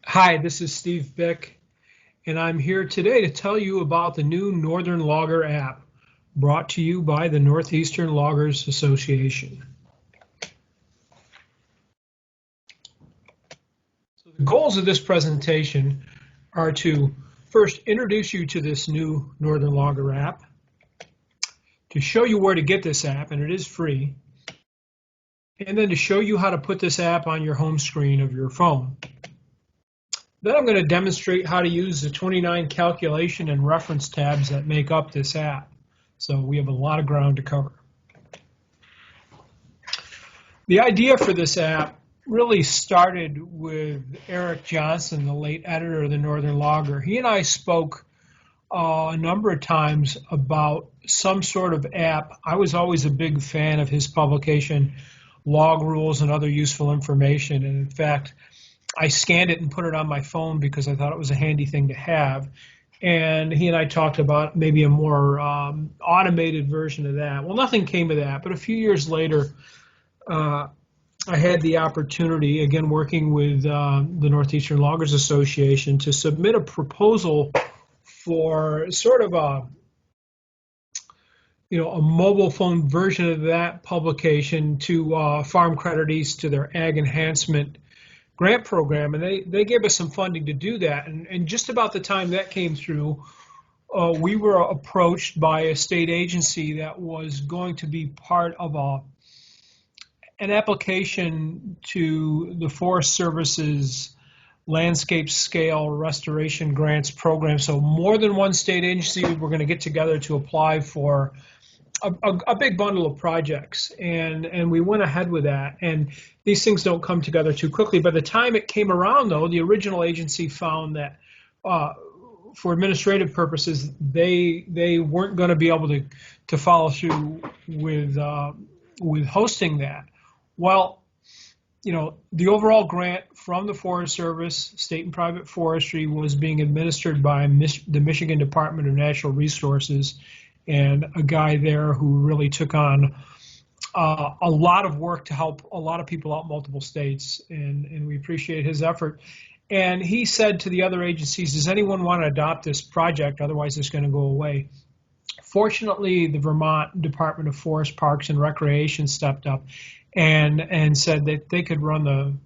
Hi, this is Steve Bick, and I'm here today to tell you about the new Northern Logger app brought to you by the Northeastern Loggers Association. So the goals of this presentation are to first introduce you to this new Northern Logger app, to show you where to get this app, and it is free, and then to show you how to put this app on your home screen of your phone. Then I'm going to demonstrate how to use the 29 calculation and reference tabs that make up this app. So we have a lot of ground to cover. The idea for this app really started with Eric Johnson, the late editor of the Northern Logger. He and I spoke a number of times about some sort of app. I was always a big fan of his publication, Log Rules and Other Useful Information. And in fact, I scanned it and put it on my phone because I thought it was a handy thing to have. And he and I talked about maybe a more automated version of that. Well, nothing came of that, but a few years later, I had the opportunity, again working with the Northeastern Loggers Association, to submit a proposal for sort of a mobile phone version of that publication to Farm Credit East, to their Ag Enhancement grant program, and they gave us some funding to do that. And just about the time that came through, we were approached by a state agency that was going to be part of an application to the Forest Service's landscape scale restoration grants program. So more than one state agency were going to get together to apply for a big bundle of projects, and we went ahead with that. And these things don't come together too quickly. By the time it came around, though, the original agency found that for administrative purposes, they weren't going to be able to follow through with hosting that. Well, the overall grant from the Forest Service, state and private forestry, was being administered by the Michigan Department of Natural Resources, and a guy there who really took on a lot of work to help a lot of people out in multiple states, and we appreciate his effort. And he said to the other agencies, does anyone want to adopt this project? Otherwise, it's going to go away. Fortunately, the Vermont Department of Forest, Parks, and Recreation stepped up and said that they could run the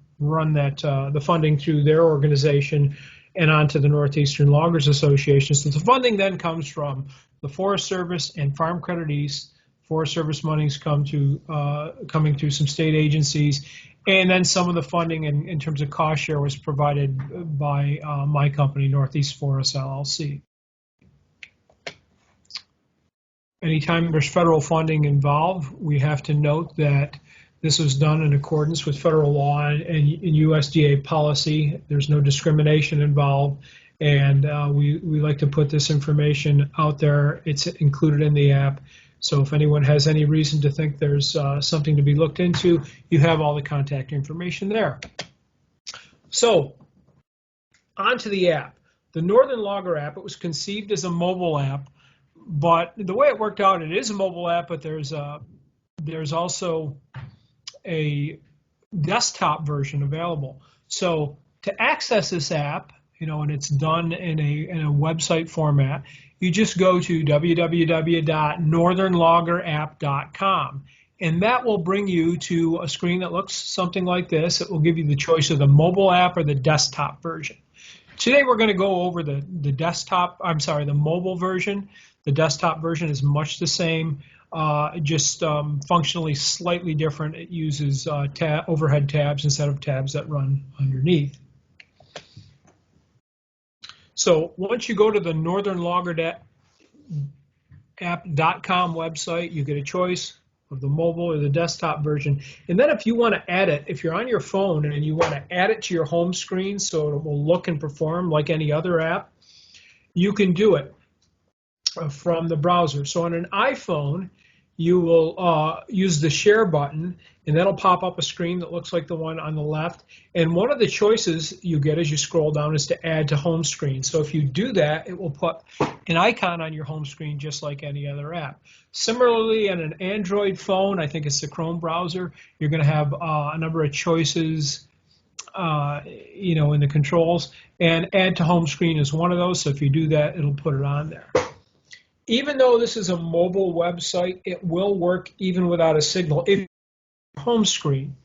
funding through their organization and onto the Northeastern Loggers Association. So the funding then comes from the Forest Service and Farm Credit East. Forest Service monies coming through some state agencies, and then some of the funding in terms of cost share was provided by my company, Northeast Forests LLC. Anytime there's federal funding involved, we have to note that this was done in accordance with federal law and USDA policy. There's no discrimination involved, and we like to put this information out there. It's included in the app. So if anyone has any reason to think there's something to be looked into, you have all the contact information there. So onto the app. The Northern Logger app, it was conceived as a mobile app, but the way it worked out, it is a mobile app, but there's also a desktop version available. So to access this app, and it's done in a website format, you just go to www.northernloggerapp.com, and that will bring you to a screen that looks something like this. It will give you the choice of the mobile app or the desktop version. Today we're going to go over the mobile version. The desktop version is much the same, just functionally slightly different. It uses overhead tabs instead of tabs that run underneath. So once you go to the northernloggerapp.com website, you get a choice of the mobile or the desktop version. And then if you want to add it, if you're on your phone and you want to add it to your home screen so it will look and perform like any other app, you can do it from the browser. So on an iPhone, you will use the share button, and that'll pop up a screen that looks like the one on the left. And one of the choices you get as you scroll down is to add to home screen. So if you do that, it will put an icon on your home screen just like any other app. Similarly, on an Android phone, I think it's the Chrome browser, you're going to have a number of choices in the controls, and add to home screen is one of those. So if you do that, it'll put it on there. Even though this is a mobile website, it will work even without a signal. If home screen,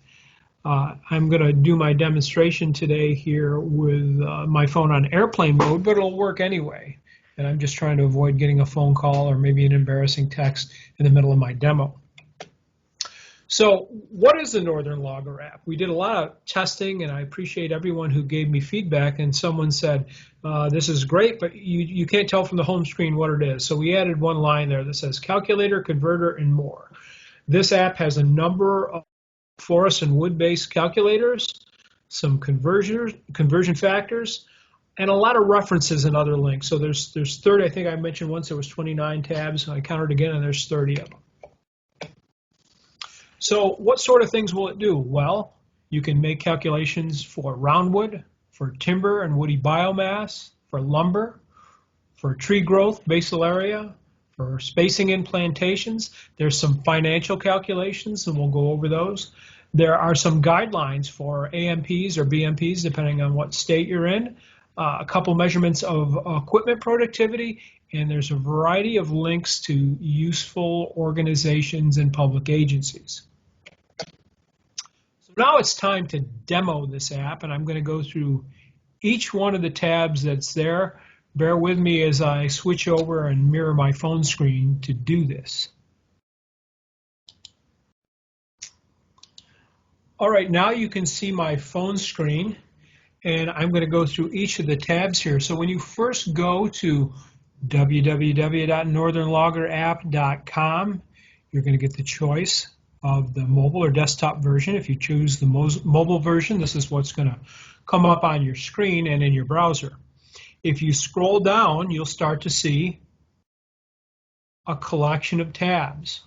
I'm going to do my demonstration today here with my phone on airplane mode, but it'll work anyway. And I'm just trying to avoid getting a phone call or maybe an embarrassing text in the middle of my demo. So what is the Northern Logger app? We did a lot of testing, and I appreciate everyone who gave me feedback. And someone said, this is great, but you can't tell from the home screen what it is. So we added one line there that says calculator, converter, and more. This app has a number of forest and wood-based calculators, some conversion factors, and a lot of references and other links. So there's 30. I think I mentioned once there was 29 tabs. I counted again, and there's 30 of them. So what sort of things will it do? Well, you can make calculations for roundwood, for timber and woody biomass, for lumber, for tree growth, basal area, for spacing in plantations. There's some financial calculations, and we'll go over those. There are some guidelines for AMPs or BMPs, depending on what state you're in, a couple measurements of equipment productivity, and there's a variety of links to useful organizations and public agencies. So now it's time to demo this app, and I'm going to go through each one of the tabs that's there. Bear with me as I switch over and mirror my phone screen to do this. All right, now you can see my phone screen, and I'm going to go through each of the tabs here. So when you first go to www.northernloggerapp.com, you're going to get the choice of the mobile or desktop version. If you choose the mobile version, this is what's going to come up on your screen and in your browser. If you scroll down, you'll start to see a collection of tabs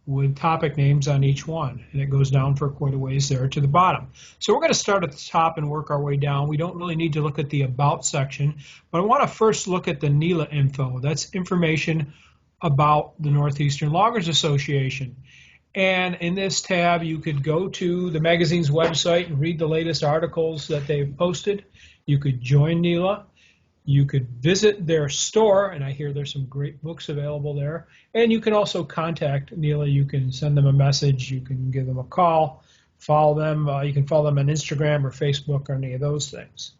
with topic names on each one, and it goes down for quite a ways there to the bottom. So we're going to start at the top and work our way down. We don't really need to look at the About section, but I want to first look at the NELA info. That's information about the Northeastern Loggers Association. And in this tab, you could go to the magazine's website and read the latest articles that they've posted. You could join NELA. You could visit their store, and I hear there's some great books available there. And you can also contact NELA. You can send them a message. You can give them a call, follow them. You can follow them on Instagram or Facebook or any of those things.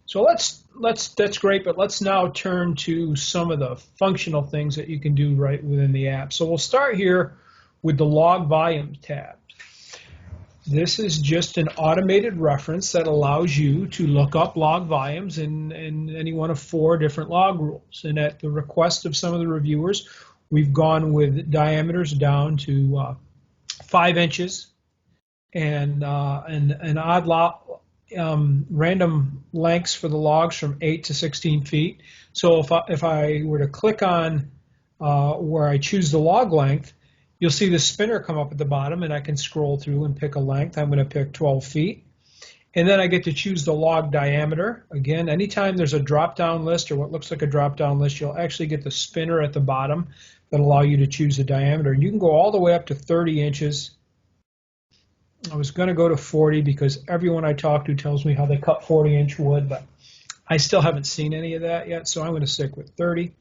So that's great, but let's now turn to some of the functional things that you can do right within the app. So we'll start here with the log volume tab. This is just an automated reference that allows you to look up log volumes in any one of 4 different log rules. And at the request of some of the reviewers, we've gone with diameters down to 5 inches and odd random lengths for the logs from 8 to 16 feet. So if I were to click on where I choose the log length, you'll see the spinner come up at the bottom, and I can scroll through and pick a length. I'm going to pick 12 feet. And then I get to choose the log diameter. Again, anytime there's a drop-down list or what looks like a drop-down list, you'll actually get the spinner at the bottom that'll allow you to choose the diameter. You can go all the way up to 30 inches. I was going to go to 40 because everyone I talk to tells me how they cut 40-inch wood, but I still haven't seen any of that yet, so I'm going to stick with 30.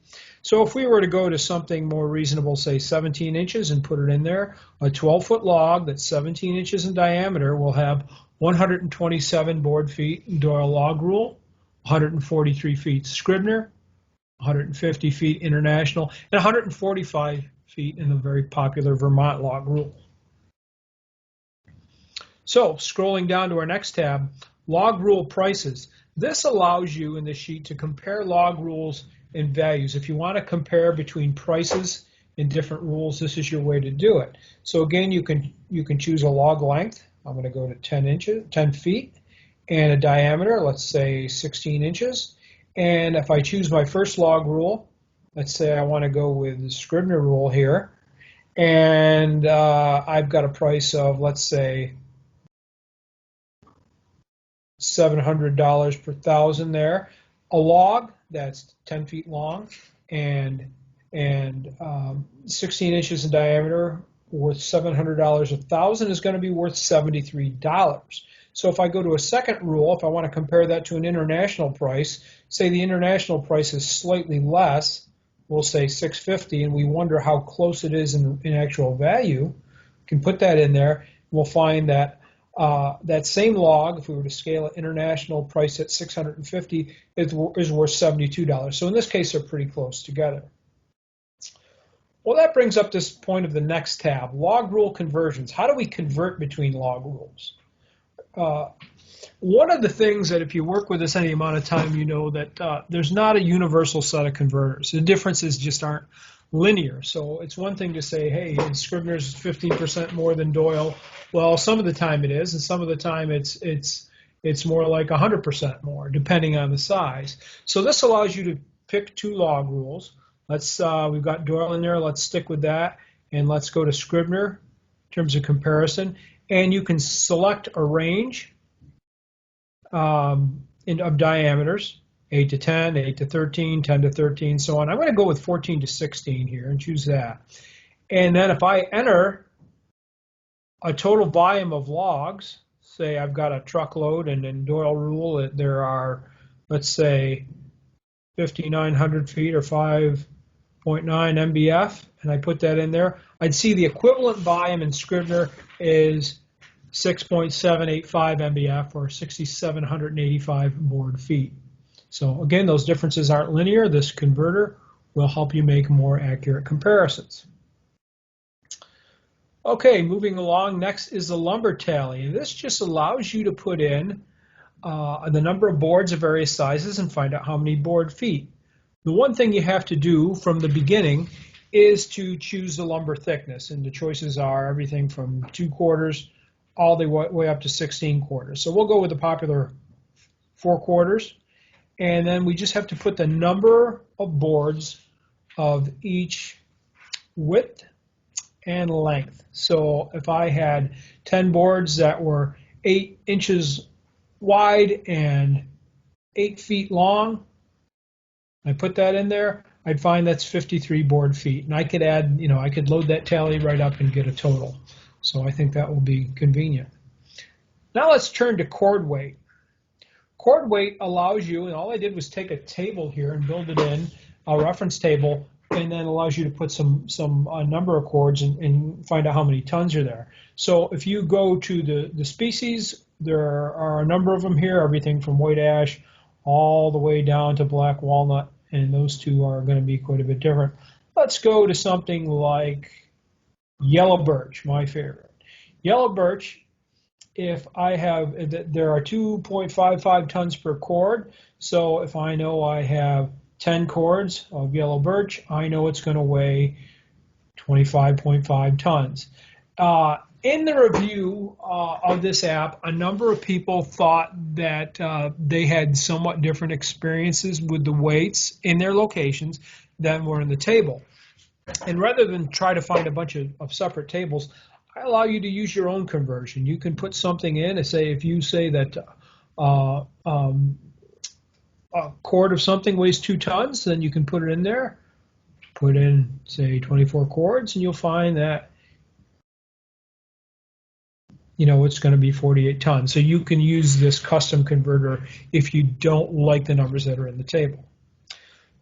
So if we were to go to something more reasonable, say 17 inches and put it in there, a 12-foot log that's 17 inches in diameter will have 127 board feet in Doyle log rule, 143 feet Scribner, 150 feet International, and 145 feet in the very popular Vermont log rule. So scrolling down to our next tab, log rule prices. This allows you in the sheet to compare log rules and values. If you want to compare between prices in different rules, this is your way to do it. So again, you can choose a log length. I'm going to go to 10 feet, and a diameter, let's say 16 inches. And if I choose my first log rule, let's say I want to go with the Scribner rule here, and I've got a price of, let's say, $700 per thousand there. A log that's 10 feet long and 16 inches in diameter worth $700 a thousand is going to be worth $73. So if I go to a second rule, if I want to compare that to an international price, say the international price is slightly less, we'll say 650, and we wonder how close it is in actual value, we can put that in there. We'll find that that same log, if we were to scale it, international price at 650 is worth $72. So in this case, they're pretty close together. Well, that brings up this point of the next tab, log rule conversions. How do we convert between log rules? One of the things that if you work with us any amount of time, you know that there's not a universal set of converters. The differences just aren't linear. So it's one thing to say, hey, Scribner's 15% more than Doyle. Well, some of the time it is, and some of the time it's more like 100% more, depending on the size. So this allows you to pick two log rules. We've got Doyle in there. Let's stick with that, and let's go to Scribner in terms of comparison. And you can select a range of diameters, 8 to 10, 8 to 13, 10 to 13, so on. I'm going to go with 14 to 16 here and choose that. And then if I enter a total volume of logs, say I've got a truckload, and in Doyle rule there are, let's say, 5,900 feet or 5.9 MBF, and I put that in there, I'd see the equivalent volume in Scribner is 6.785 MBF or 6,785 board feet. So again, those differences aren't linear. This converter will help you make more accurate comparisons. Okay, moving along, next is the lumber tally. And this just allows you to put in the number of boards of various sizes and find out how many board feet. The one thing you have to do from the beginning is to choose the lumber thickness, and the choices are everything from 2/4 all the way up to 16/4. So we'll go with the popular 4/4, and then we just have to put the number of boards of each width and length. So if I had 10 boards that were 8 inches wide and 8 feet long, I put that in there, I'd find that's 53 board feet. And I could add, I could load that tally right up and get a total. So I think that will be convenient. Now let's turn to cord weight. Cord weight allows you, and all I did was take a table here and build it in, a reference table, and then allows you to put some number of cords and find out how many tons are there. So if you go to the species, there are a number of them here, everything from white ash all the way down to black walnut, and those two are going to be quite a bit different. Let's go to something like yellow birch, my favorite. Yellow birch, if I have, there are 2.55 tons per cord, so if I know I have 10 cords of yellow birch, I know it's going to weigh 25.5 tons. In the review of this app, a number of people thought that they had somewhat different experiences with the weights in their locations than were in the table. And rather than try to find a bunch of separate tables, I allow you to use your own conversion. You can put something in and say, if you say that a cord of something weighs 2 tons, then you can put it in there, put in, say, 24 cords, and you'll find that it's going to be 48 tons. So you can use this custom converter if you don't like the numbers that are in the table.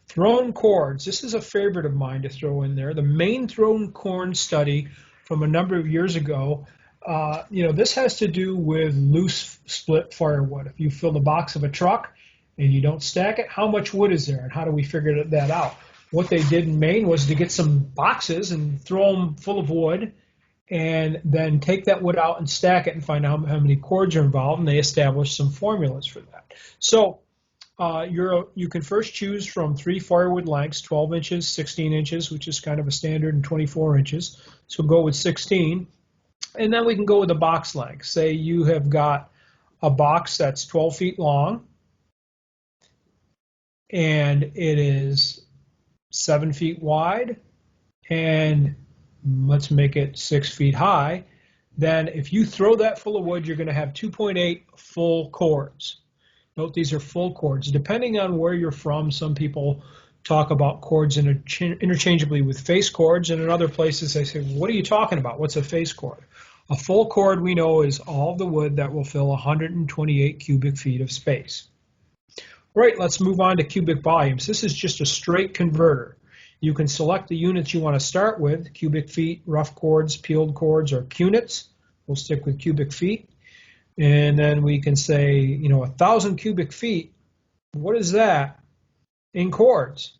Thrown cords. This is a favorite of mine to throw in there. The main thrown cord study from a number of years ago. This has to do with loose split firewood. If you fill the box of a truck and you don't stack it, how much wood is there, and how do we figure that out? What they did in Maine was to get some boxes and throw them full of wood, and then take that wood out and stack it and find out how many cords are involved, and they established some formulas for that. So you can first choose from 3 firewood lengths, 12 inches, 16 inches, which is kind of a standard, and 24 inches. So go with 16. And then we can go with the box length. Say you have got a box that's 12 feet long, and it is 7 feet wide, and let's make it 6 feet high. Then if you throw that full of wood, you're going to have 2.8 full cords. Note these are full cords. Depending on where you're from, some people talk about cords interchangeably with face cords, and in other places they say, what are you talking about? What's a face cord? A full cord we know is all the wood that will fill 128 cubic feet of space. Right, let's move on to cubic volumes. This is just a straight converter. You can select the units you want to start with, cubic feet, rough cords, peeled cords, or cunits. We'll stick with cubic feet. And then we can say, 1,000 cubic feet. What is that in cords?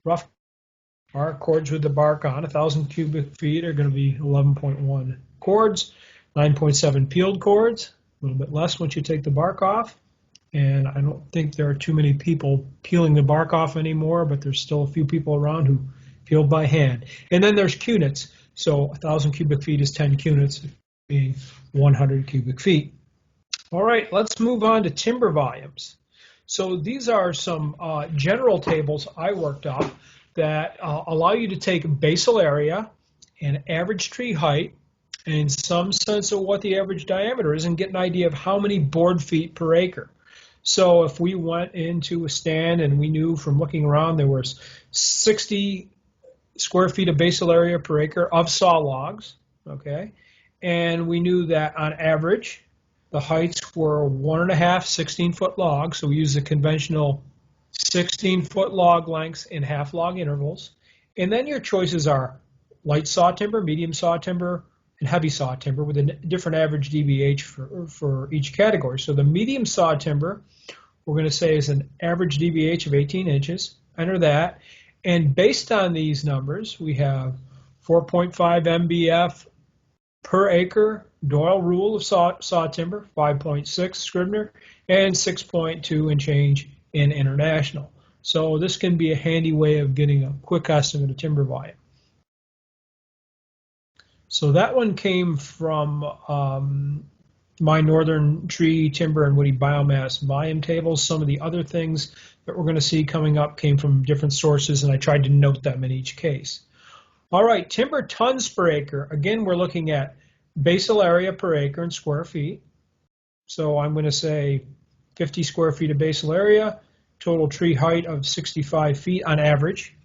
Rough bark cords with the bark on, 1,000 cubic feet are going to be 11.1 cords, 9.7 peeled cords, a little bit less once you take the bark off. And I don't think there are too many people peeling the bark off anymore, but there's still a few people around who peel by hand. And then there's cunits. So 1,000 cubic feet is 10 cunits, being 100 cubic feet. All right, let's move on to timber volumes. So these are some general tables I worked up that allow you to take basal area and average tree height and some sense of what the average diameter is and get an idea of how many board feet per acre. So if we went into a stand and we knew from looking around there was 60 square feet of basal area per acre of saw logs, okay, and we knew that on average the heights were 1.5 16-foot logs, so we use the conventional 16-foot log lengths in half log intervals, and then your choices are light saw timber, medium saw timber, and heavy saw timber with a different average DBH for each category. So the medium saw timber, we're going to say is an average DBH of 18 inches. Enter that. And based on these numbers, we have 4.5 MBF per acre Doyle rule of saw timber, 5.6 Scribner, and 6.2 and change in international. So this can be a handy way of getting a quick estimate of timber volume. So that one came from my northern tree, timber, and woody biomass volume tables. Some of the other things that we're going to see coming up came from different sources, and I tried to note them in each case. All right, timber tons per acre. Again, we're looking at basal area per acre in square feet. So I'm going to say 50 square feet of basal area, total tree height of 65 feet on average.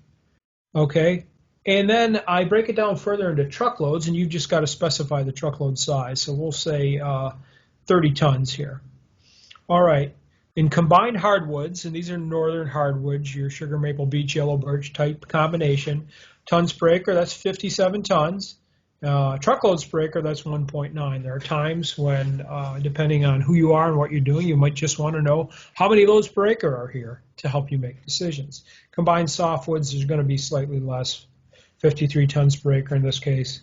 Okay. And then I break it down further into truckloads, and you've just got to specify the truckload size. So we'll say 30 tons here. All right. In combined hardwoods, and these are northern hardwoods, your sugar maple beech, yellow birch type combination, tons per acre, that's 57 tons. Truckloads per acre, that's 1.9. There are times when, depending on who you are and what you're doing, you might just want to know how many loads per acre are here to help you make decisions. Combined softwoods, there's going to be slightly less. 53 tons per acre in this case,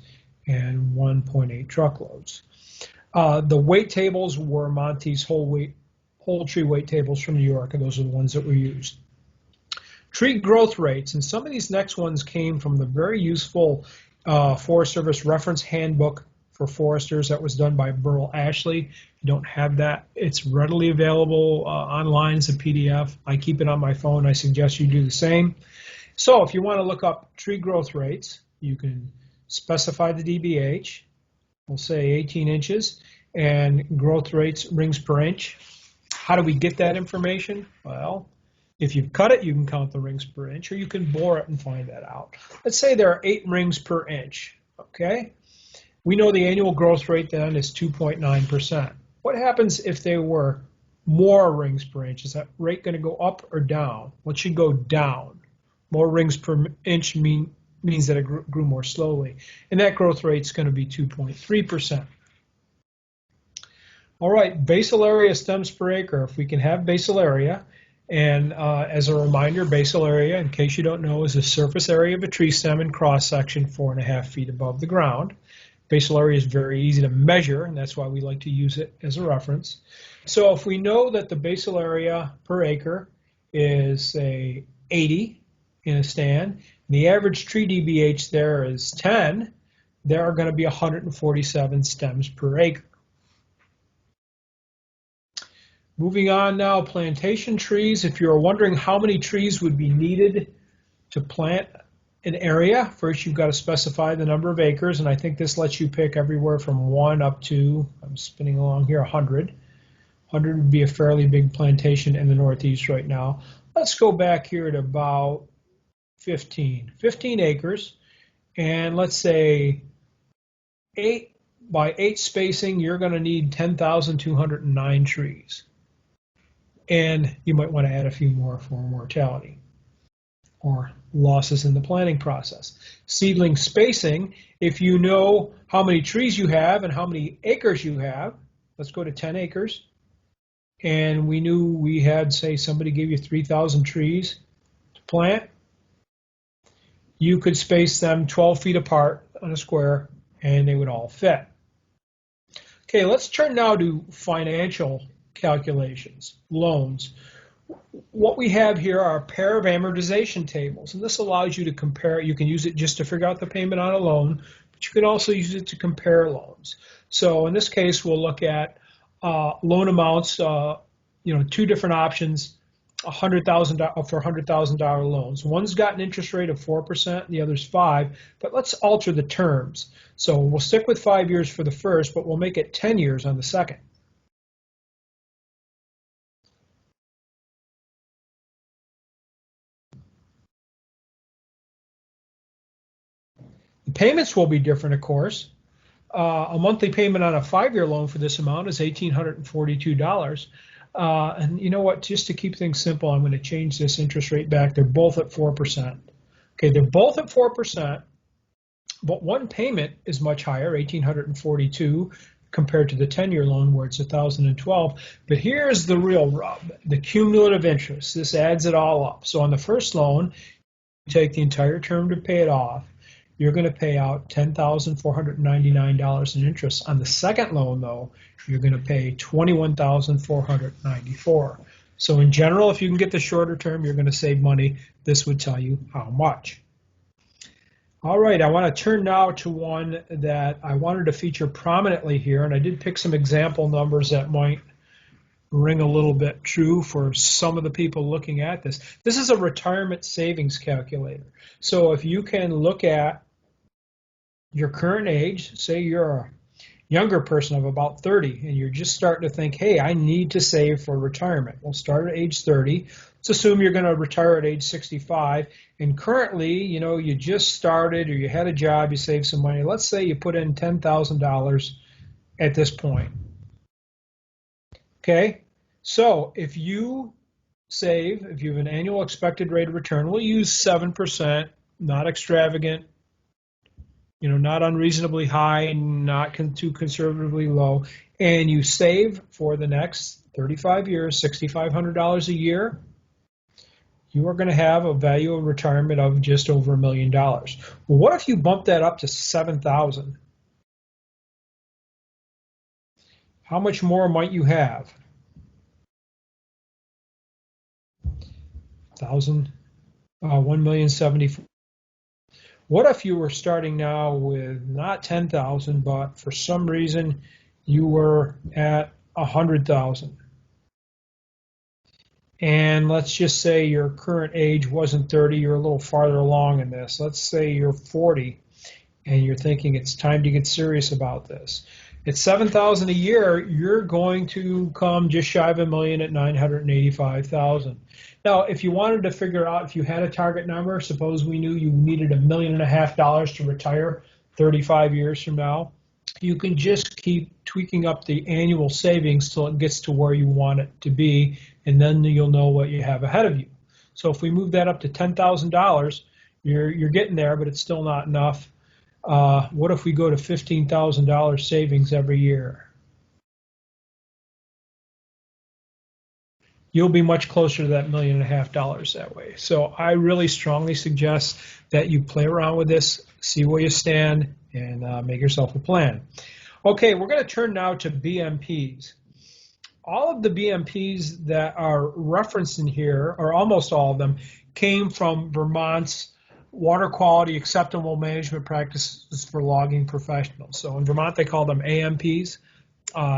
and 1.8 truckloads. The weight tables were Monty's whole tree weight tables from New York, and those are the ones that we used. Tree growth rates, and some of these next ones came from the very useful Forest Service reference handbook for foresters that was done by Burl Ashley. If you don't have that, it's readily available online as a PDF. I keep it on my phone. I suggest you do the same. So if you want to look up tree growth rates, you can specify the DBH. We'll say 18 inches, and growth rates rings per inch. How do we get that information? Well, if you cut it, you can count the rings per inch, or you can bore it and find that out. Let's say there are 8 rings per inch, okay? We know the annual growth rate then is 2.9%. What happens if there were more rings per inch? Is that rate going to go up or down? Well, it should go down. More rings per inch means that it grew more slowly. And that growth rate is going to be 2.3%. All right, basal area stems per acre. If we can have basal area, and as a reminder, basal area, in case you don't know, is the surface area of a tree stem in cross-section 4.5 feet above the ground. Basal area is very easy to measure, and that's why we like to use it as a reference. So if we know that the basal area per acre is, say, 80, in a stand, and the average tree DBH there is 10, there are going to be 147 stems per acre. Moving on now, plantation trees. If you're wondering how many trees would be needed to plant an area, first you've got to specify the number of acres, and I think this lets you pick everywhere from 1 up to, I'm spinning along here, 100. 100 would be a fairly big plantation in the Northeast right now. Let's go back here to about 15 acres, and let's say 8 by 8 spacing, you're going to need 10,209 trees. And you might want to add a few more for mortality or losses in the planting process. Seedling spacing, if you know how many trees you have and how many acres you have, let's go to 10 acres. And we knew we had, say, somebody gave you 3,000 trees to plant. You could space them 12 feet apart on a square, and they would all fit. Okay, let's turn now to financial calculations, loans. What we have here are a pair of amortization tables, and this allows you to compare. You can use it just to figure out the payment on a loan, but you can also use it to compare loans. So in this case, we'll look at loan amounts, two different options, $100,000 for $100,000 loans. One's got an interest rate of 4%, and the other's 5%, but let's alter the terms. So we'll stick with 5 years for the first, but we'll make it 10 years on the second. The payments will be different, of course. A monthly payment on a 5-year loan for this amount is $1,842. And you know what? Just to keep things simple, I'm going to change this interest rate back. They're both at 4%. Okay, they're both at 4%, but one payment is much higher, $1,842, compared to the 10-year loan where it's $1,012. But here's the real rub, the cumulative interest. This adds it all up. So on the first loan, you take the entire term to pay it off. You're going to pay out $10,499 in interest. On the second loan, though, you're going to pay $21,494. So in general, if you can get the shorter term, you're going to save money. This would tell you how much. All right, I want to turn now to one that I wanted to feature prominently here, and I did pick some example numbers that might ring a little bit true for some of the people looking at this. This is a retirement savings calculator. So if you can look at your current age, say you're a younger person of about 30 and you're just starting to think, hey, I need to save for retirement. We'll start at age 30. Let's assume you're going to retire at age 65, and currently, you just started or you had a job, you saved some money. Let's say you put in $10,000 at this point. Okay, so if you have an annual expected rate of return, we'll use 7%, not extravagant, not unreasonably high, not too conservatively low, and you save for the next 35 years, $6,500 a year, you are going to have a value of retirement of just over $1 million. Well, what if you bump that up to $7,000? How much more might you have? $1,074,000. What if you were starting now with not 10,000, but for some reason you were at 100,000? And let's just say your current age wasn't 30, you're a little farther along in this. Let's say you're 40 and you're thinking it's time to get serious about this. At 7,000 a year, you're going to come just shy of $1 million at 985,000. Now, if you wanted to figure out if you had a target number, suppose we knew you needed $1.5 million to retire 35 years from now, you can just keep tweaking up the annual savings till it gets to where you want it to be, and then you'll know what you have ahead of you. So if we move that up to $10,000, you're getting there, but it's still not enough. What if we go to $15,000 savings every year? You'll be much closer to that $1.5 million that way. So I really strongly suggest that you play around with this, see where you stand, and make yourself a plan. Okay, we're going to turn now to BMPs. All of the BMPs that are referenced in here, or almost all of them, came from Vermont's Water Quality Acceptable Management Practices for Logging Professionals. So in Vermont, they call them AMPs.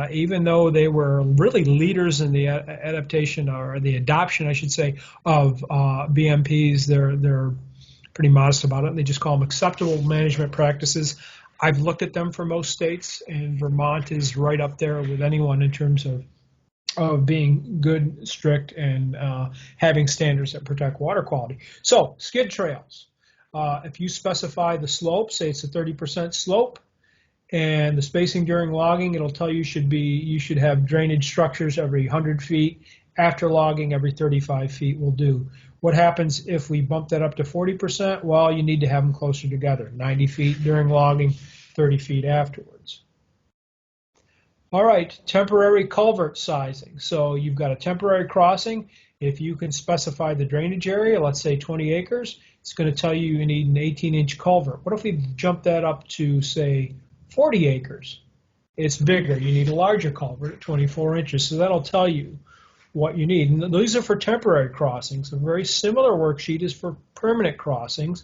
Even though they were really leaders in the adaptation, or the adoption, I should say, of BMPs, they're pretty modest about it. They just call them acceptable management practices. I've looked at them for most states, and Vermont is right up there with anyone in terms of being good, strict, and having standards that protect water quality. So skid trails. If you specify the slope, say it's a 30% slope, And the spacing during logging, it'll tell you you should have drainage structures every 100 feet. After logging, every 35 feet will do. What happens if we bump that up to 40%? Well, you need to have them closer together, 90 feet during logging, 30 feet afterwards. All right, temporary culvert sizing. So you've got a temporary crossing. If you can specify the drainage area, let's say 20 acres, it's going to tell you need an 18-inch culvert. What if we jump that up to, say, 40 acres? It's bigger. You need a larger culvert at 24 inches. So that'll tell you what you need. And these are for temporary crossings. A very similar worksheet is for permanent crossings.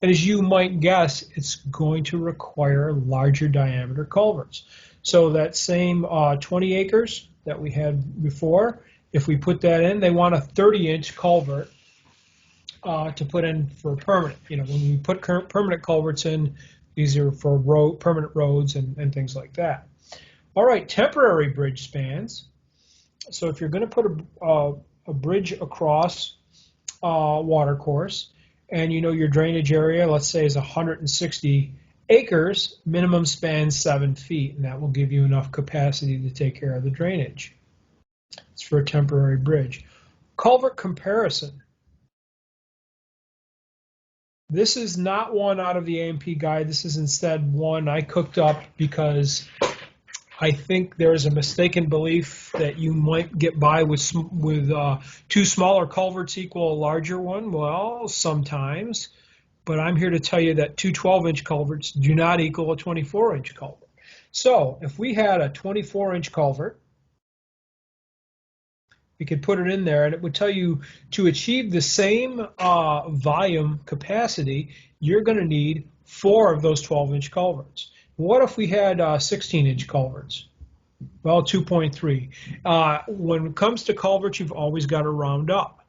And as you might guess, it's going to require larger diameter culverts. So that same 20 acres that we had before, if we put that in, they want a 30-inch culvert to put in for permanent. You know, when we put permanent culverts in, these are for permanent roads and things like that. All right, temporary bridge spans. So if you're going to put a bridge across a water course, and you know your drainage area, let's say, is 160 acres, minimum span 7 feet, and that will give you enough capacity to take care of the drainage. It's for a temporary bridge. Culvert comparison. This is not one out of the AMP guide. This is instead one I cooked up because I think there is a mistaken belief that you might get by with two smaller culverts equal a larger one. Well, sometimes, but I'm here to tell you that two 12-inch culverts do not equal a 24-inch culvert. So if we had a 24-inch culvert, we could put it in there, and it would tell you to achieve the same volume capacity, you're going to need 4 of those 12-inch culverts. What if we had 16-inch culverts? Well, 2.3. When it comes to culverts, you've always got to round up.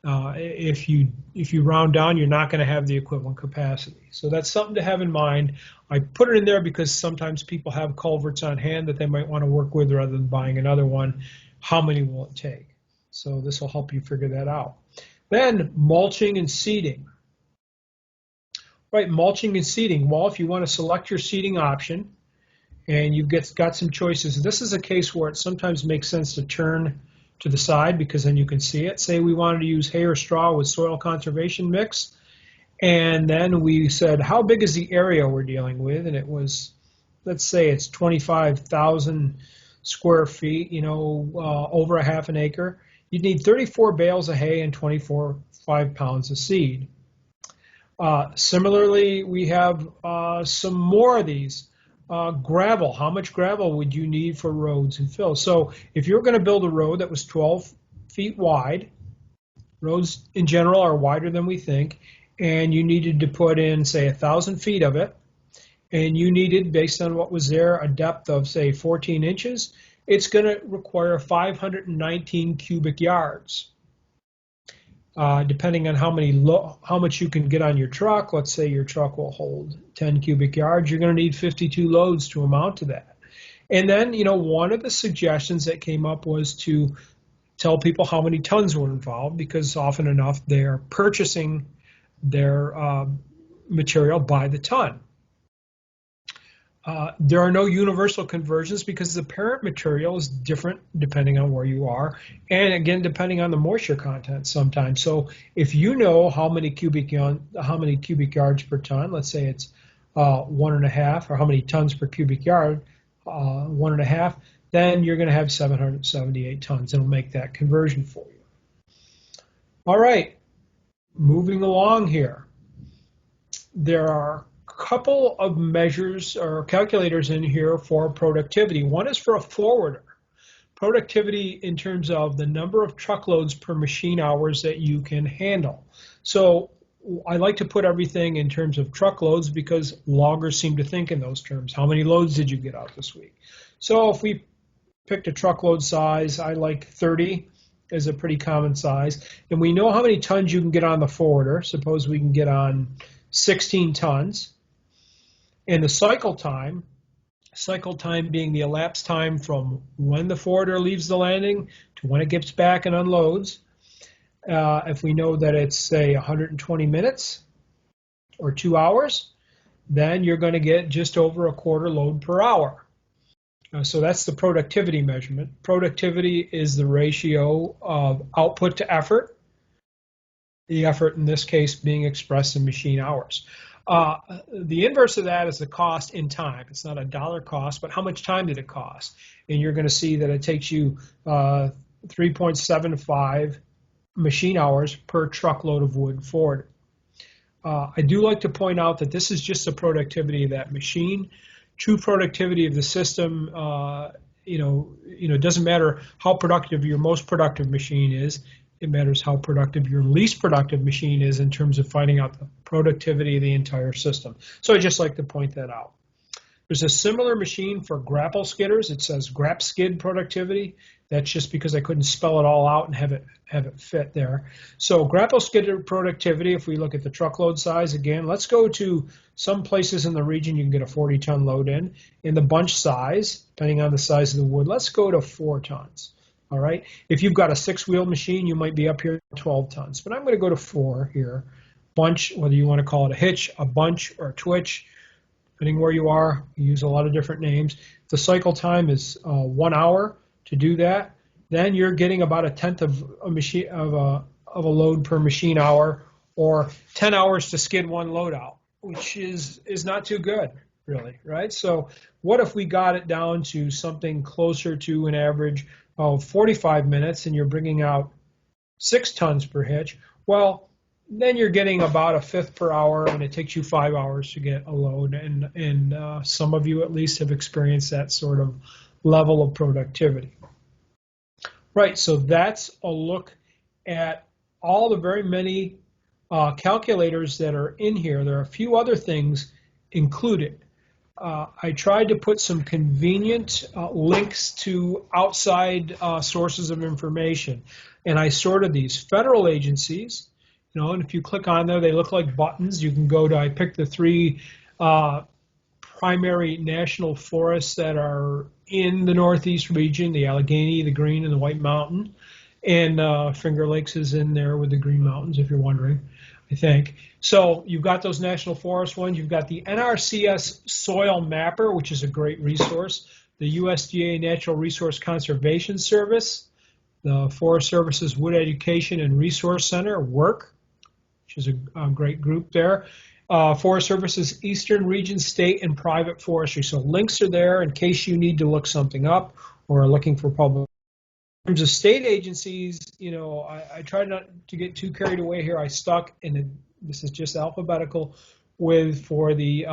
If you round down, you're not going to have the equivalent capacity. So that's something to have in mind. I put it in there because sometimes people have culverts on hand that they might want to work with rather than buying another one. How many will it take? So this will help you figure that out. Then mulching and seeding. Right, mulching and seeding. Well, if you want to select your seeding option and you've got some choices, this is a case where it sometimes makes sense to turn to the side because then you can see it. Say we wanted to use hay or straw with soil conservation mix, and then we said, how big is the area we're dealing with? And it was, let's say it's 25,000 square feet, you know, over a half an acre. You'd need 34 bales of hay and 5 pounds of seed. Similarly, we have some more of these. Gravel. How much gravel would you need for roads and fill? So if you're going to build a road that was 12 feet wide, roads in general are wider than we think, and you needed to put in, say, 1,000 feet of it, and you needed, based on what was there, a depth of, say, 14 inches, it's going to require 519 cubic yards. Depending on how much you can get on your truck, let's say your truck will hold 10 cubic yards, you're going to need 52 loads to amount to that. And then, you know, one of the suggestions that came up was to tell people how many tons were involved, because often enough they're purchasing their material by the ton. There are no universal conversions because the parent material is different depending on where you are, and again depending on the moisture content sometimes. So if you know how many cubic yards per ton, let's say it's 1.5, or how many tons per cubic yard, 1.5, then you're going to have 778 tons. It'll make that conversion for you. All right, moving along here. There are couple of measures or calculators in here for productivity. One is for a forwarder. Productivity in terms of the number of truckloads per machine hours that you can handle. So I like to put everything in terms of truckloads because loggers seem to think in those terms. How many loads did you get out this week? So if we picked a truckload size, I like 30 is a pretty common size. And we know how many tons you can get on the forwarder. Suppose we can get on 16 tons. And the cycle time being the elapsed time from when the forwarder leaves the landing to when it gets back and unloads. If we know that it's, say, 120 minutes or 2 hours, then you're going to get just over a quarter load per hour. So that's the productivity measurement. Productivity is the ratio of output to effort, the effort in this case being expressed in machine hours. The inverse of that is the cost in time. It's not a dollar cost, but how much time did it cost? And you're going to see that it takes you 3.75 machine hours per truckload of wood forwarded. I do like to point out that this is just the productivity of that machine. True productivity of the system, it doesn't matter how productive your most productive machine is. It matters how productive your least productive machine is in terms of finding out the productivity of the entire system. So I just like to point that out. There's a similar machine for grapple skidders. It says grap skid productivity. That's just because I couldn't spell it all out and have it fit there. So grapple skidder productivity, if we look at the truckload size again, let's go to some places in the region you can get a 40-ton load in. In the bunch size, depending on the size of the wood, let's go to 4 tons. All right. If you've got a 6-wheel machine, you might be up here at 12 tons. But I'm going to go to 4 here. Bunch, whether you want to call it a hitch, a bunch, or a twitch, depending where you are, you use a lot of different names. The cycle time is 1 hour to do that. Then you're getting about a tenth of a load per machine hour, or 10 hours to skid one load out, which is not too good, really, right? So what if we got it down to something closer to an average of 45 minutes and you're bringing out 6 tons per hitch? Well, then you're getting about a fifth per hour, and it takes you 5 hours to get a load. And some of you at least have experienced that sort of level of productivity. Right, so that's a look at all the very many calculators that are in here. There are a few other things included. I tried to put some convenient links to outside sources of information, and I sorted these federal agencies. And if you click on there, they look like buttons. You can go to, I picked the 3 primary national forests that are in the Northeast region, the Allegheny, the Green, and the White Mountain. And Finger Lakes is in there with the Green Mountains, if you're wondering, I think. So you've got those national forest ones. You've got the NRCS Soil Mapper, which is a great resource, the USDA Natural Resource Conservation Service, the Forest Service's Wood Education and Resource Center, WORK, which is a great group there. Forest Service's Eastern Region State and Private Forestry. So links are there in case you need to look something up or are looking for public. In terms of state agencies, I tried not to get too carried away here. I stuck, and this is just alphabetical, for the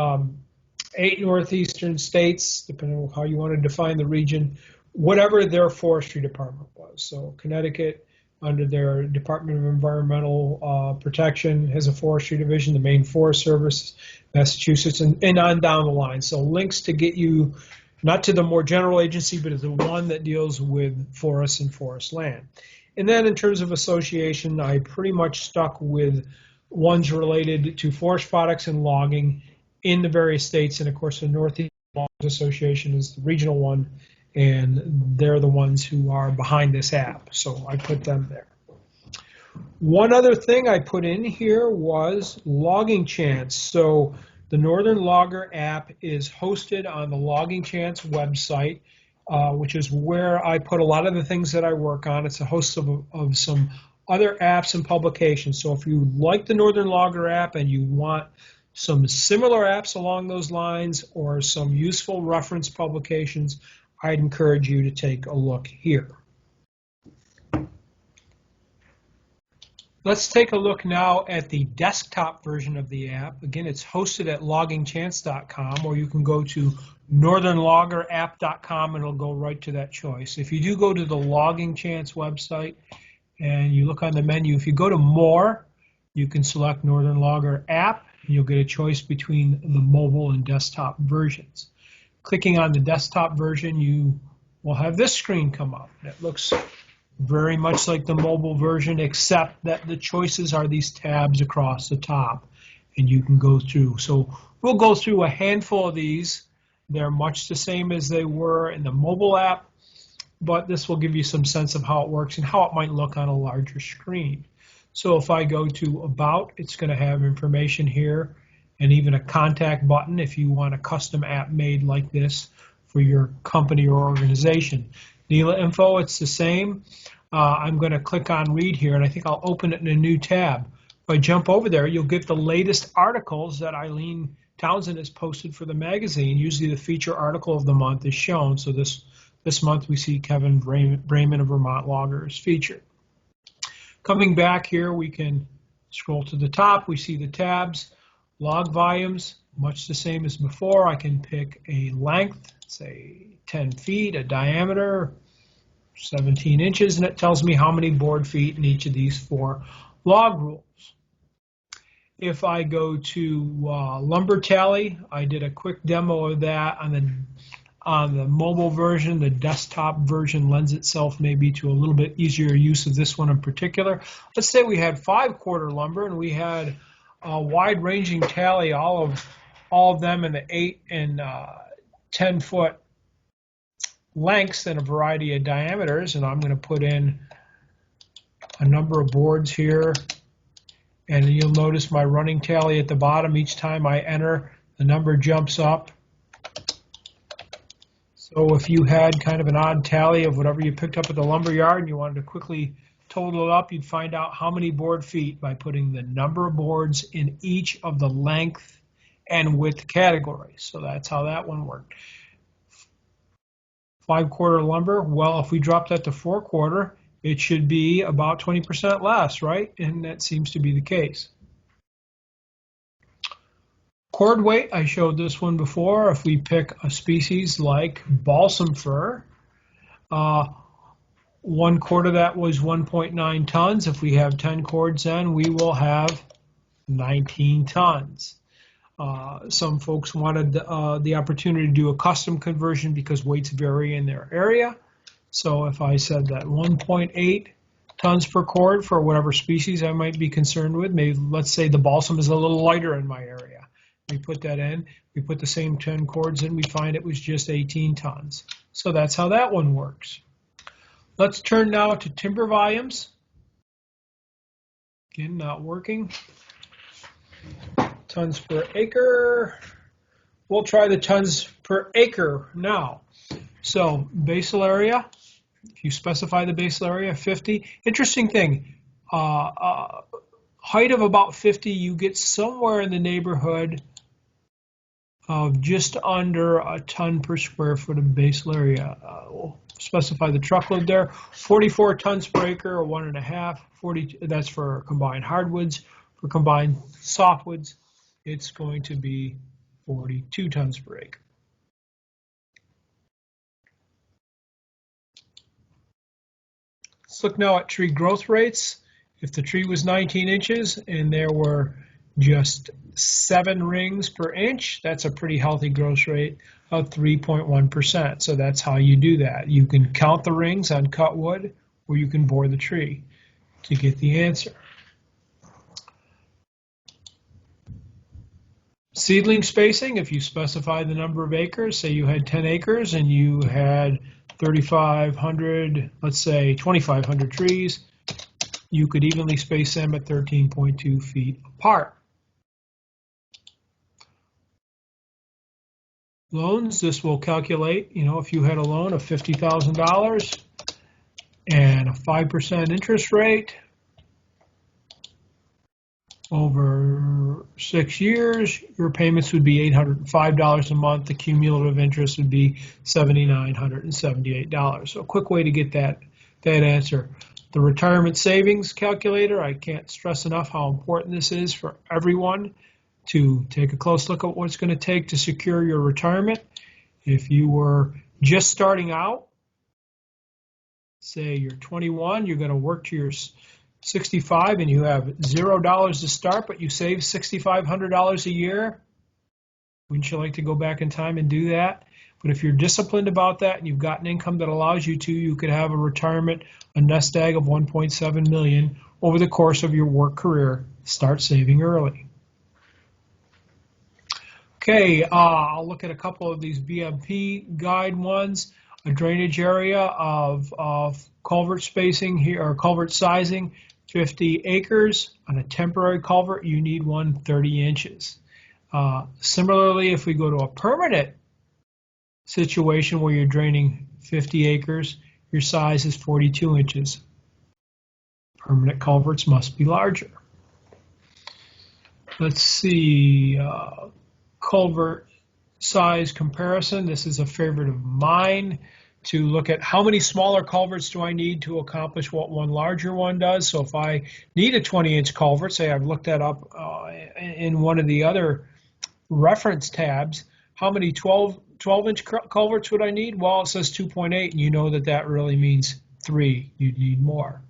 8 northeastern states, depending on how you want to define the region, whatever their forestry department was. So Connecticut, under their Department of Environmental Protection, has a forestry division, the Maine Forest Service, Massachusetts, and on down the line. So links to get you not to the more general agency, but to the one that deals with forests and forest land. And then in terms of association, I pretty much stuck with ones related to forest products and logging in the various states. And of course, the Northeast Loggers Association is the regional one, and they're the ones who are behind this app. So I put them there. One other thing I put in here was Logging Chance. So the Northern Logger app is hosted on the Logging Chance website, which is where I put a lot of the things that I work on. It's a host of some other apps and publications. So if you like the Northern Logger app and you want some similar apps along those lines or some useful reference publications, I'd encourage you to take a look here. Let's take a look now at the desktop version of the app. Again, it's hosted at loggingchance.com, or you can go to northernloggerapp.com and it'll go right to that choice. If you do go to the Logging Chance website and you look on the menu, if you go to More, you can select Northern Logger app, and you'll get a choice between the mobile and desktop versions. Clicking on the desktop version, you will have this screen come up. It looks very much like the mobile version, except that the choices are these tabs across the top, and you can go through. So we'll go through a handful of these. They're much the same as they were in the mobile app, but this will give you some sense of how it works and how it might look on a larger screen. So if I go to About, it's going to have information here, and even a contact button if you want a custom app made like this for your company or organization. NELA info, it's the same. I'm going to click on read here, and I think I'll open it in a new tab. If I jump over there, you'll get the latest articles that Eileen Townsend has posted for the magazine. Usually the feature article of the month is shown. So this month we see Kevin Brayman of Vermont Loggers featured. Coming back here, we can scroll to the top. We see the tabs, log volumes, much the same as before. I can pick a length, say 10 feet, a diameter, 17 inches, and it tells me how many board feet in each of these 4 log rules. If I go to lumber tally, I did a quick demo of that on the mobile version. The desktop version lends itself maybe to a little bit easier use of this one in particular. Let's say we had 5/4 lumber and we had a wide-ranging tally, all of them in the 8 and 10 foot lengths and a variety of diameters, and I'm going to put in a number of boards here, and you'll notice my running tally at the bottom. Each time I enter, the number jumps up. So if you had kind of an odd tally of whatever you picked up at the lumber yard and you wanted to quickly total it up, you'd find out how many board feet by putting the number of boards in each of the length and width categories. So that's how that one worked. 5/4 lumber, well, if we drop that to 4/4, it should be about 20% less, right? And that seems to be the case. Cord weight, I showed this one before. If we pick a species like balsam fir, 1/4 of that was 1.9 tons. If we have 10 cords, then we will have 19 tons. Some folks wanted the opportunity to do a custom conversion because weights vary in their area. So if I said that 1.8 tons per cord for whatever species I might be concerned with, maybe let's say the balsam is a little lighter in my area. We put that in, we put the same 10 cords in, we find it was just 18 tons. So that's how that one works. Let's turn now to timber volumes. Again, not working. Tons per acre. We'll try the tons per acre now. So basal area, if you specify the basal area, 50. Interesting thing, height of about 50, you get somewhere in the neighborhood of just under a ton per square foot of basal area. We'll specify the truckload there. 44 tons per acre, or 1.5. 40, that's for combined hardwoods. For combined softwoods, it's going to be 42 tons per acre. Let's look now at tree growth rates. If the tree was 19 inches and there were just 7 rings per inch, that's a pretty healthy growth rate of 3.1%. So that's how you do that. You can count the rings on cut wood, or you can bore the tree to get the answer. Seedling spacing, if you specify the number of acres, say you had 10 acres and you had 3,500, let's say 2,500 trees, you could evenly space them at 13.2 feet apart. Loans, this will calculate, if you had a loan of $50,000 and a 5% interest rate over 6 years, your payments would be $805 a month. The cumulative interest would be $7,978. So a quick way to get that answer. The retirement savings calculator, I can't stress enough how important this is for everyone to take a close look at what it's going to take to secure your retirement. If you were just starting out, say you're 21, you're going to work to your 65 and you have $0 to start, but you save $6,500 a year. Wouldn't you like to go back in time and do that? But if you're disciplined about that and you've got an income that allows you to, you could have a retirement, a nest egg of $1.7 million over the course of your work career. Start saving early. Okay, I'll look at a couple of these BMP guide ones. A drainage area of culvert spacing here, or culvert sizing, 50 acres. On a temporary culvert, you need one 30 inches. Similarly, if we go to a permanent situation where you're draining 50 acres, your size is 42 inches. Permanent culverts must be larger. Let's see, culvert size comparison. This is a favorite of mine to look at how many smaller culverts do I need to accomplish what one larger one does. So if I need a 20-inch culvert, say I've looked that up in one of the other reference tabs, how many 12-inch culverts would I need? Well, it says 2.8, and you know that that really means 3. You'd need more.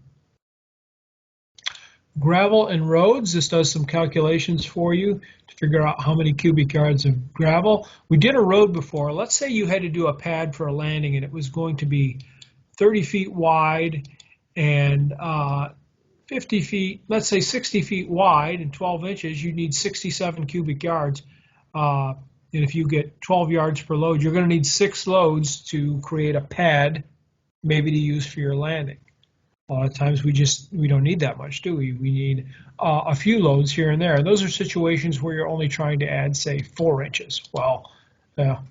Gravel and roads, this does some calculations for you to figure out how many cubic yards of gravel. We did a road before. Let's say you had to do a pad for a landing and it was going to be 30 feet wide and 50 feet, let's say 60 feet wide and 12 inches, you need 67 cubic yards. And if you get 12 yards per load, you're going to need 6 loads to create a pad, maybe to use for your landing. A lot of times we don't need that much, do we? We need a few loads here and there. And those are situations where you're only trying to add, say, 4 inches. Well, that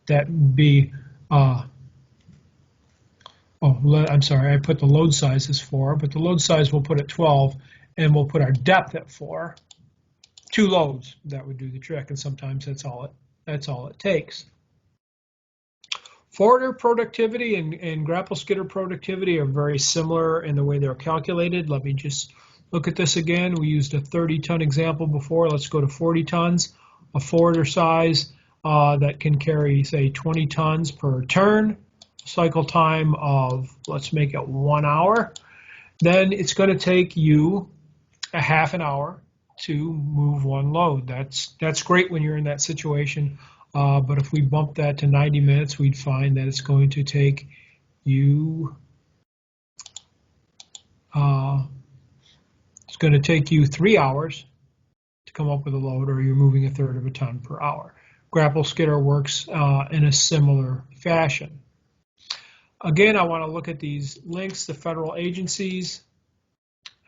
would be, I'm sorry, I put the load size as 4, but the load size we'll put at 12, and we'll put our depth at 4. 2 loads, that would do the trick, and sometimes that's all it takes. Forwarder productivity and grapple skidder productivity are very similar in the way they're calculated. Let me just look at this again. We used a 30-ton example before. Let's go to 40 tons. A forwarder size that can carry, say, 20 tons per turn. Cycle time of, let's make it 1 hour. Then it's going to take you a half an hour to move one load. That's great when you're in that situation. But if we bump that to 90 minutes, we'd find that it's going to take you, it's going to take you 3 hours to come up with a load, or you're moving 1/3 of a ton per hour. Grapple skidder works in a similar fashion. Again, I want to look at these links to federal agencies,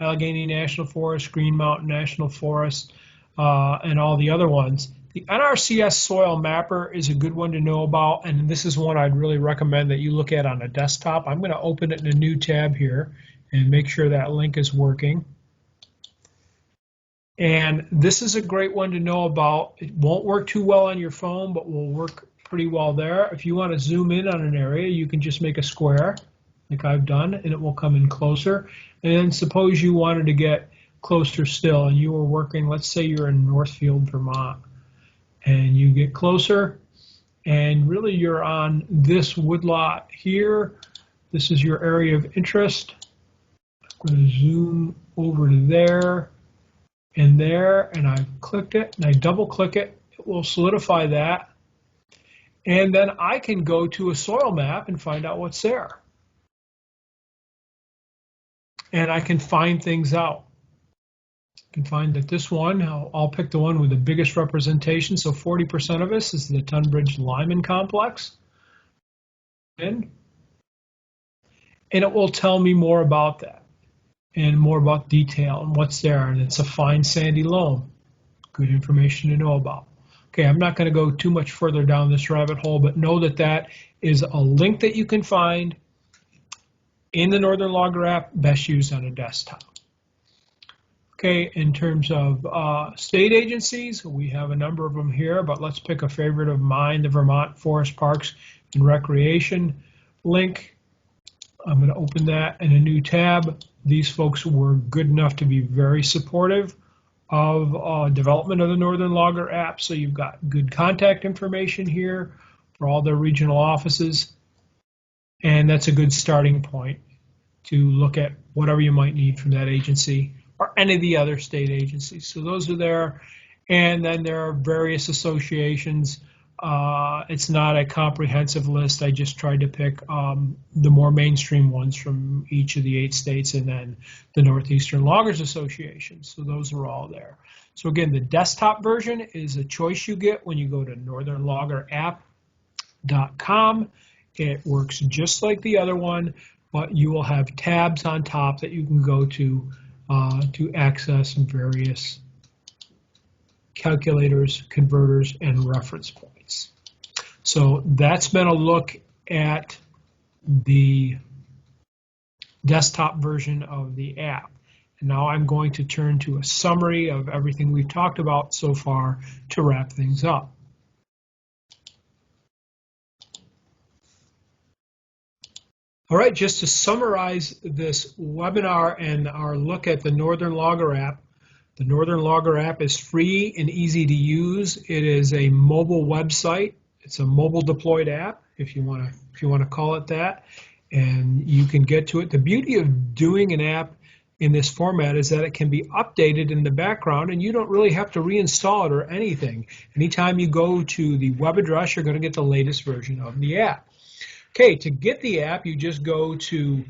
Allegheny National Forest, Green Mountain National Forest, and all the other ones. The NRCS Soil Mapper is a good one to know about, and this is one I'd really recommend that you look at on a desktop. I'm going to open it in a new tab here and make sure that link is working. And this is a great one to know about. It won't work too well on your phone, but will work pretty well there. If you want to zoom in on an area, you can just make a square like I've done, and it will come in closer. And then suppose you wanted to get closer still, and you were working, let's say you're in Northfield, Vermont. And you get closer, and really you're on this woodlot here. This is your area of interest. I'm going to zoom over to there, and I've clicked it, and I double click it. It will solidify that. And then I can go to a soil map and find out what's there. And I can find things out. Can find that this one, I'll pick the one with the biggest representation, so 40% of this is the Tunbridge Lyman complex. And it will tell me more about that and more about detail and what's there, and it's a fine sandy loam. Good information to know about. Okay, I'm not going to go too much further down this rabbit hole, but know that that is a link that you can find in the Northern Logger app, best used on a desktop. Okay, in terms of state agencies, we have a number of them here, but let's pick a favorite of mine, the Vermont Forest Parks and Recreation link. I'm going to open that in a new tab. These folks were good enough to be very supportive of development of the Northern Logger app, so you've got good contact information here for all their regional offices, and that's a good starting point to look at whatever you might need from that agency or any of the other state agencies. So those are there. And then there are various associations. It's not a comprehensive list. I just tried to pick the more mainstream ones from each of the 8 states and then the Northeastern Loggers Association. So those are all there. So again, the desktop version is a choice you get when you go to northernloggerapp.com. It works just like the other one, but you will have tabs on top that you can go to access various calculators, converters, and reference points. So that's been a look at the desktop version of the app. And now I'm going to turn to a summary of everything we've talked about so far to wrap things up. All right, just to summarize this webinar and our look at the Northern Logger app. The Northern Logger app is free and easy to use. It is a mobile website. It's a mobile deployed app, if you want to call it that, and you can get to it. The beauty of doing an app in this format is that it can be updated in the background, and you don't really have to reinstall it or anything. Anytime you go to the web address, you're going to get the latest version of the app. Okay, to get the app, you just go to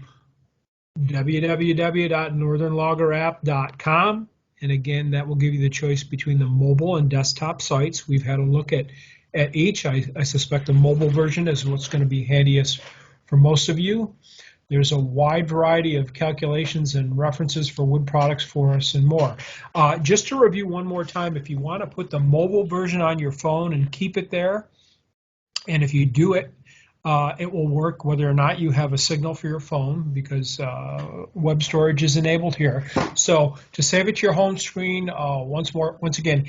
www.northernloggerapp.com. And again, that will give you the choice between the mobile and desktop sites. We've had a look at each. I suspect the mobile version is what's going to be handiest for most of you. There's a wide variety of calculations and references for wood products, forests, and more. Just to review one more time, if you want to put the mobile version on your phone and keep it there, and if you do it, it will work whether or not you have a signal for your phone, because web storage is enabled here. So to save it to your home screen, once again,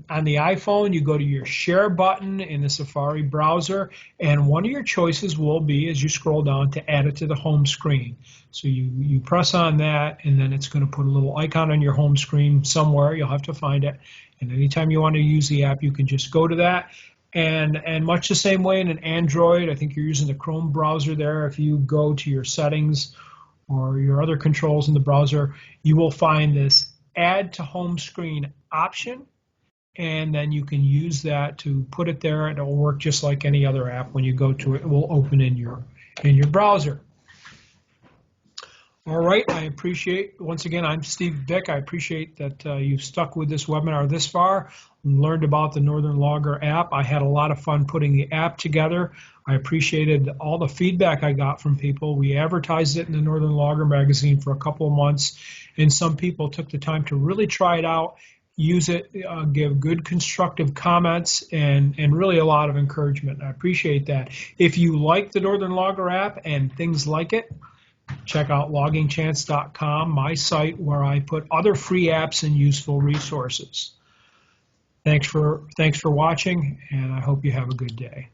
on the iPhone, you go to your share button in the Safari browser, and one of your choices will be, as you scroll down, to add it to the home screen. So you press on that, and then it's going to put a little icon on your home screen somewhere. You'll have to find it. And anytime you want to use the app, you can just go to that. And much the same way in an Android, I think you're using the Chrome browser there. If you go to your settings or your other controls in the browser, you will find this add to home screen option, and then you can use that to put it there, and it will work just like any other app. When you go to it, it will open in your browser. All right, I appreciate, once again, I'm Steve Vick. I appreciate that you've stuck with this webinar this far and learned about the Northern Logger app. I had a lot of fun putting the app together. I appreciated all the feedback I got from people. We advertised it in the Northern Logger magazine for a couple of months, and some people took the time to really try it out, use it, give good constructive comments, and really a lot of encouragement. I appreciate that. If you like the Northern Logger app and things like it, check out loggingchance.com, my site, where I put other free apps and useful resources. Thanks for watching, and I hope you have a good day.